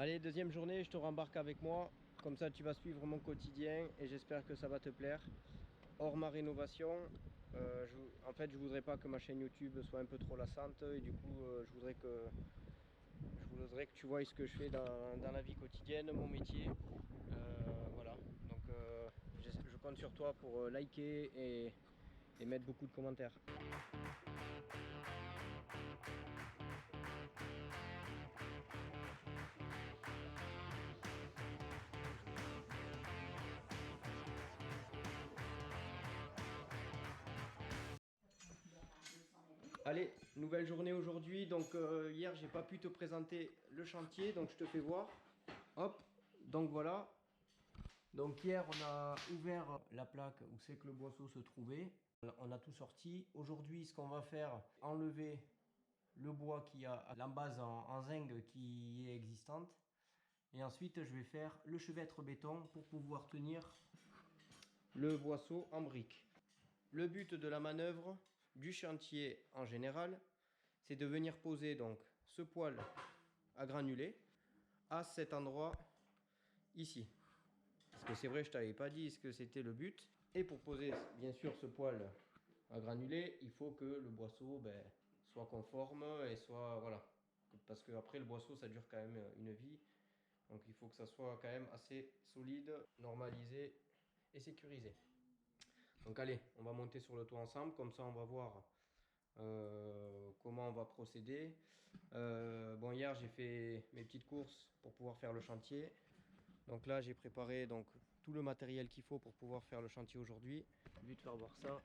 Allez, deuxième journée, je te rembarque avec moi. Comme ça, tu vas suivre mon quotidien et j'espère que ça va te plaire. Hors ma rénovation, en fait, je voudrais pas que ma chaîne YouTube soit un peu trop lassante et du coup, je voudrais que tu vois ce que je fais dans la vie quotidienne, mon métier. Voilà, donc je compte sur toi pour liker et mettre beaucoup de commentaires. Allez, nouvelle journée aujourd'hui. Donc hier j'ai pas pu te présenter le chantier, donc je te fais voir. Hop, donc voilà. Donc hier on a ouvert la plaque où c'est que le boisseau se trouvait. On a tout sorti. Aujourd'hui ce qu'on va faire, enlever le bois qui a l'embase en zinc qui est existante. Et ensuite je vais faire le chevêtre béton pour pouvoir tenir le boisseau en briques. Le but de la manœuvre du chantier en général, c'est de venir poser donc ce poêle à granulés à cet endroit ici. Parce que c'est vrai, je t'avais pas dit ce que c'était le but. Et pour poser bien sûr ce poêle à granulés, il faut que le boisseau soit conforme et soit voilà. Parce que après le boisseau ça dure quand même une vie. Donc il faut que ça soit quand même assez solide, normalisé et sécurisé. Donc allez, on va monter sur le toit ensemble, comme ça on va voir comment on va procéder. Bon, hier j'ai fait mes petites courses pour pouvoir faire le chantier. Donc là j'ai préparé donc tout le matériel qu'il faut pour pouvoir faire le chantier aujourd'hui. Je vais te faire voir ça.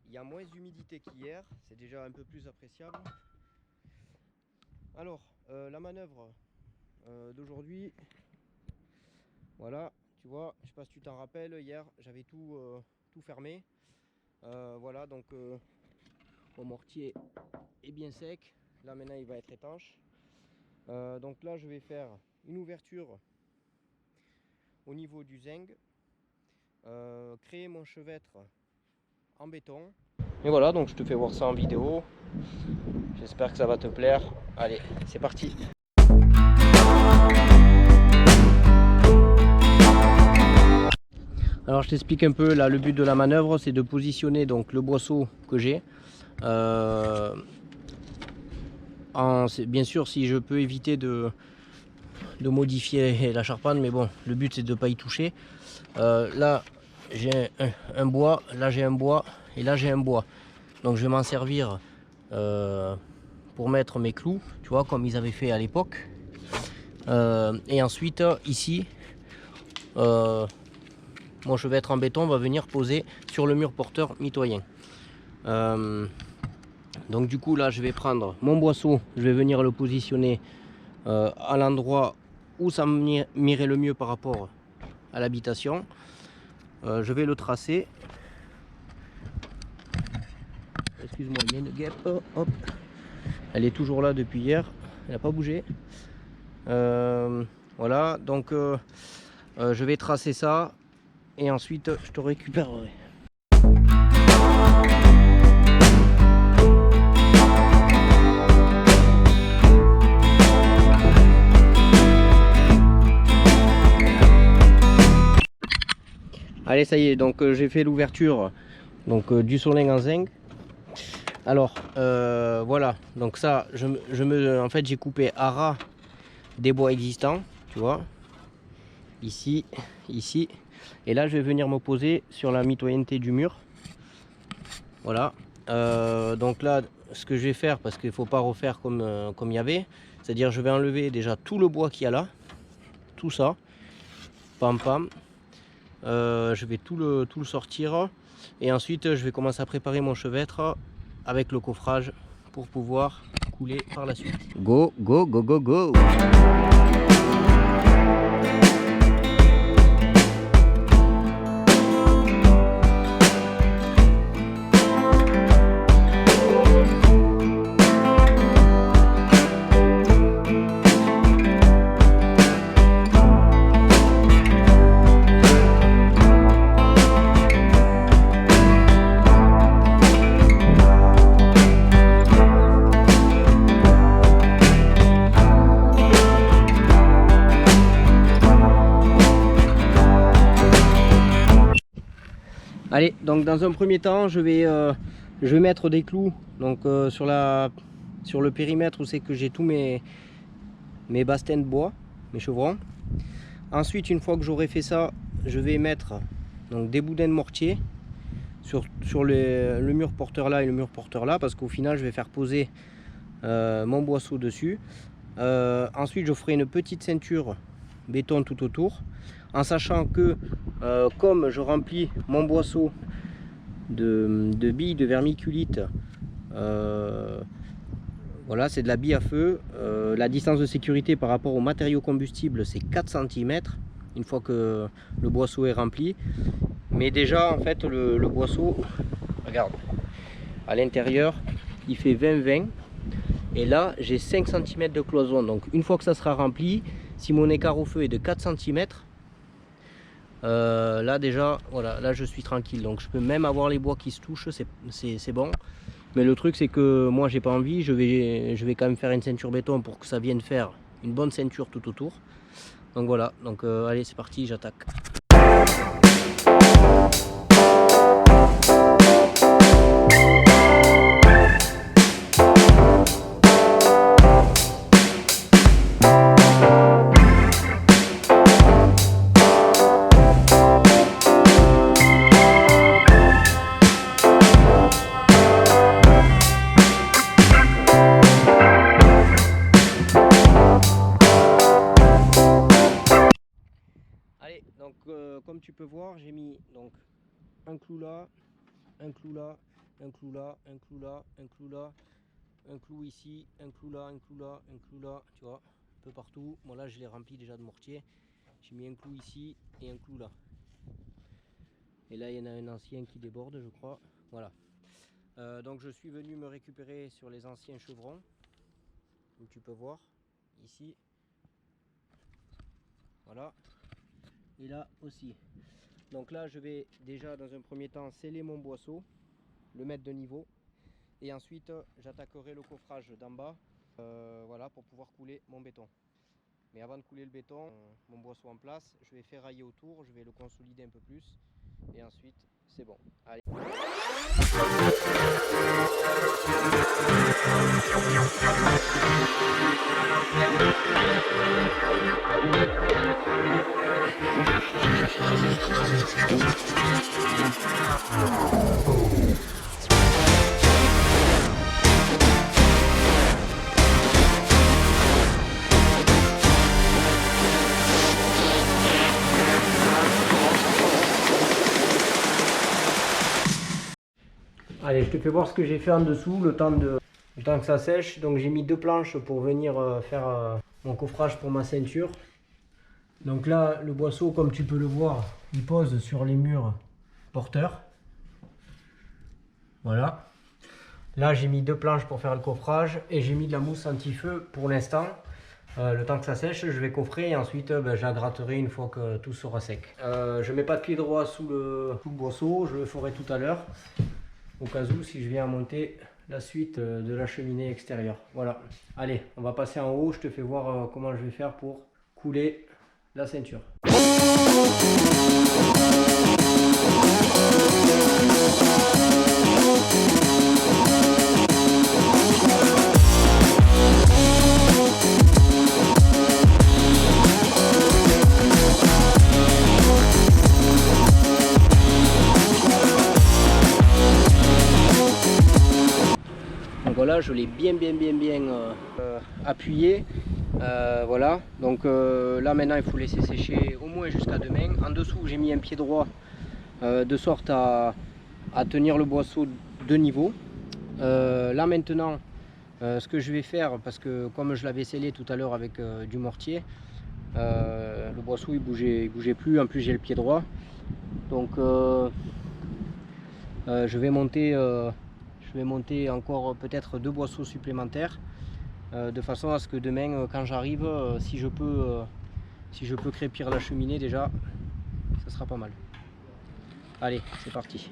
Il y a moins d'humidité qu'hier, c'est déjà un peu plus appréciable. Alors la manœuvre d'aujourd'hui, voilà, tu vois, je sais pas si tu t'en rappelles, hier j'avais tout fermé. Voilà, donc mon mortier est bien sec. Là maintenant il va être étanche. Donc là je vais faire une ouverture au niveau du zinc, créer mon chevêtre en béton. Et voilà, donc je te fais voir ça en vidéo. J'espère que ça va te plaire. Allez, c'est parti. Alors je t'explique un peu là, le but de la manœuvre, c'est de positionner donc le boisseau que j'ai. Bien sûr si je peux éviter de modifier la charpente, mais bon, le but c'est de ne pas y toucher. Là j'ai un bois, là j'ai un bois et là j'ai un bois. Donc je vais m'en servir pour mettre mes clous, tu vois, comme ils avaient fait à l'époque. Et ensuite ici, mon chevêtre en béton va venir poser sur le mur porteur mitoyen. Donc du coup là je vais prendre mon boisseau, je vais venir le positionner à l'endroit où ça m'irait le mieux par rapport à l'habitation. Je vais le tracer. Excuse-moi, il y a une guêpe. Hop. Elle est toujours là depuis hier, elle n'a pas bougé. Voilà, donc je vais tracer ça et ensuite je te récupérerai. Allez, ça y est, donc j'ai fait l'ouverture du solin en zinc. Alors voilà, donc ça en fait j'ai coupé à ras des bois existants, tu vois, ici, ici, et là je vais venir me poser sur la mitoyenneté du mur. Voilà, donc là ce que je vais faire, parce qu'il ne faut pas refaire comme il y avait, c'est-à-dire je vais enlever déjà tout le bois qu'il y a là, tout ça, pam pam. Je vais tout le sortir et ensuite je vais commencer à préparer mon chevêtre avec le coffrage pour pouvoir couler par la suite. Go, go, go, go, go! Allez, donc dans un premier temps, je vais mettre des clous donc, sur le périmètre où c'est que j'ai tous mes bastins de bois, mes chevrons. Ensuite, une fois que j'aurai fait ça, je vais mettre donc, des boudins de mortier sur le mur porteur là et le mur porteur là, parce qu'au final, je vais faire poser mon boisseau dessus. Ensuite, je ferai une petite ceinture béton tout autour, en sachant que comme je remplis mon boisseau de billes de vermiculite, voilà, c'est de la bille à feu. La distance de sécurité par rapport au matériau combustible, c'est 4 cm une fois que le boisseau est rempli. Mais déjà, en fait, le boisseau, regarde, à l'intérieur, il fait 20-20. Et là, j'ai 5 cm de cloison. Donc, une fois que ça sera rempli, si mon écart au feu est de 4 cm, là déjà, voilà, là je suis tranquille. Donc, je peux même avoir les bois qui se touchent, c'est bon. Mais le truc, c'est que moi, j'ai pas envie. Je vais quand même faire une ceinture béton pour que ça vienne faire une bonne ceinture tout autour. Donc voilà. Donc allez, c'est parti, j'attaque. Donc comme tu peux voir, j'ai mis donc un clou là, un clou là, un clou là, un clou là, un clou là, un clou ici, un clou là, un clou là, un clou là, tu vois, un peu partout. Moi là je l'ai rempli déjà de mortier. J'ai mis un clou ici et un clou là. Et là il y en a un ancien qui déborde, je crois. Voilà. Donc je suis venu me récupérer sur les anciens chevrons, comme tu peux voir ici. Voilà. Et là aussi. Donc là je vais déjà dans un premier temps sceller mon boisseau, le mettre de niveau, et ensuite j'attaquerai le coffrage d'en bas, voilà, pour pouvoir couler mon béton. Mais avant de couler le béton, mon boisseau en place, je vais ferrailler autour, je vais le consolider un peu plus, et ensuite c'est bon. Allez. Allez, je te fais voir ce que j'ai fait en dessous, le temps que ça sèche. Donc j'ai mis 2 planches pour venir faire mon coffrage pour ma ceinture. Donc là, le boisseau, comme tu peux le voir, il pose sur les murs porteurs. Voilà. Là, j'ai mis 2 planches pour faire le coffrage et j'ai mis de la mousse anti-feu pour l'instant. Le temps que ça sèche, je vais coffrer et ensuite j'aggratterai une fois que tout sera sec. Je ne mets pas de pied droit sous le boisseau, je le ferai tout à l'heure. Au cas où, si je viens à monter la suite de la cheminée extérieure. Voilà. Allez, on va passer en haut. Je te fais voir comment je vais faire pour couler la ceinture. Voilà, je l'ai bien appuyé. Voilà, donc là maintenant il faut laisser sécher au moins jusqu'à demain. En dessous j'ai mis un pied droit de sorte à tenir le boisseau de niveau. Là maintenant ce que je vais faire, parce que comme je l'avais scellé tout à l'heure avec du mortier, le boisseau il bougeait plus, en plus j'ai le pied droit. Donc je vais monter encore peut-être 2 boisseaux supplémentaires de façon à ce que demain quand j'arrive, si je peux crépir la cheminée déjà, ça sera pas mal. Allez, c'est parti.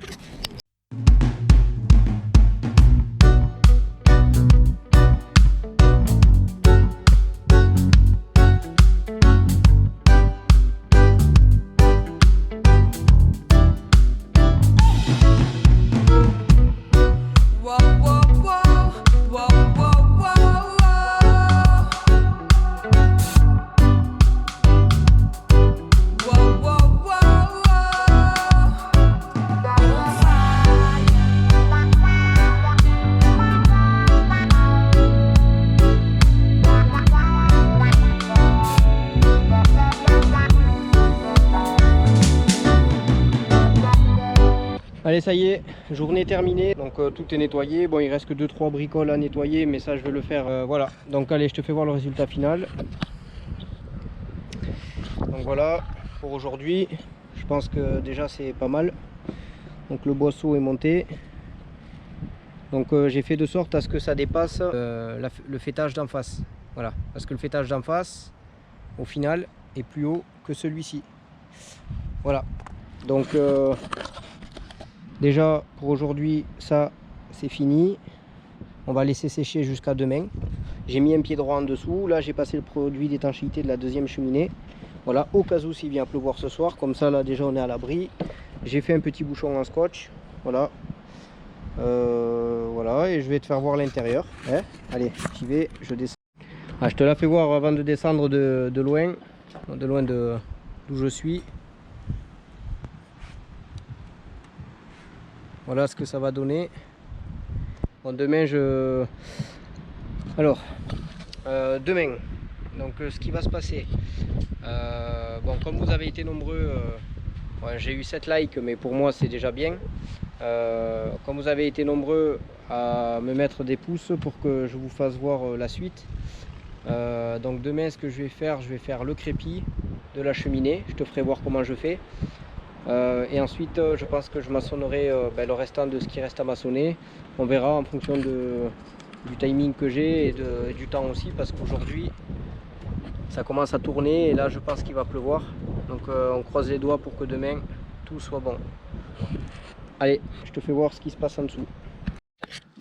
Allez, ça y est, journée terminée, donc tout est nettoyé. Bon, il reste que 2-3 bricoles à nettoyer, mais ça je vais le faire, voilà. Donc allez, je te fais voir le résultat final. Donc voilà, pour aujourd'hui, je pense que déjà c'est pas mal. Donc le boisseau est monté. Donc j'ai fait de sorte à ce que ça dépasse le fêtage d'en face. Voilà, parce que le fêtage d'en face, au final, est plus haut que celui-ci. Voilà, donc déjà pour aujourd'hui, ça c'est fini. On va laisser sécher jusqu'à demain. J'ai mis un pied droit en dessous. Là j'ai passé le produit d'étanchéité de la deuxième cheminée. Voilà, au cas où s'il vient pleuvoir ce soir, comme ça là déjà on est à l'abri. J'ai fait un petit bouchon en scotch. Voilà. Voilà, et je vais te faire voir l'intérieur. Hein, allez, j'y vais, je descends. Ah, je te la fais voir avant de descendre de loin d'où je suis. Voilà ce que ça va donner. Bon, demain demain, donc ce qui va se passer. Bon, comme vous avez été nombreux, ouais, j'ai eu 7 likes, mais pour moi c'est déjà bien. Comme vous avez été nombreux à me mettre des pouces pour que je vous fasse voir la suite, donc demain ce que je vais faire le crépi de la cheminée. Je te ferai voir comment je fais, et ensuite je pense que je maçonnerai le restant de ce qui reste à maçonner. On verra en fonction du timing que j'ai et du temps aussi, parce qu'aujourd'hui ça commence à tourner et là je pense qu'il va pleuvoir, donc on croise les doigts pour que demain tout soit bon. Allez, je te fais voir ce qui se passe en dessous.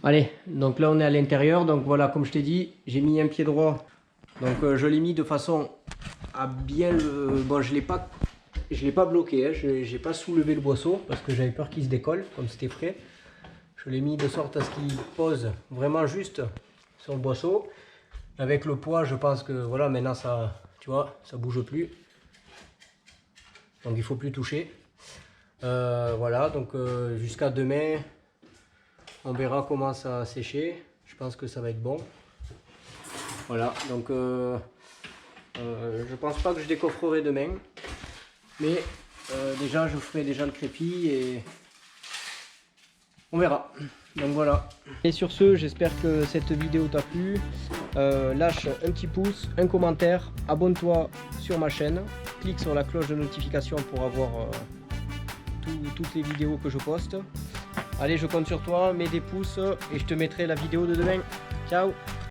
Allez, donc là on est à l'intérieur. Donc voilà, comme je t'ai dit, j'ai mis un pied droit. Donc je l'ai mis de façon à bien le... Bon, je l'ai pas bloqué, hein. J'ai pas soulevé le boisseau parce que j'avais peur qu'il se décolle, comme c'était frais. Je l'ai mis de sorte à ce qu'il pose vraiment juste sur le boisseau. Avec le poids, je pense que voilà, maintenant ça, tu vois, ça bouge plus. Donc il faut plus toucher. Voilà, donc jusqu'à demain, on verra comment ça a séché. Je pense que ça va être bon. Voilà, donc je pense pas que je décoffrerai demain, mais déjà je ferai déjà le crépi et on verra. Donc voilà. Et sur ce, j'espère que cette vidéo t'a plu. Lâche un petit pouce, un commentaire, abonne-toi sur ma chaîne, clique sur la cloche de notification pour avoir toutes les vidéos que je poste. Allez, je compte sur toi, mets des pouces et je te mettrai la vidéo de demain. Ciao!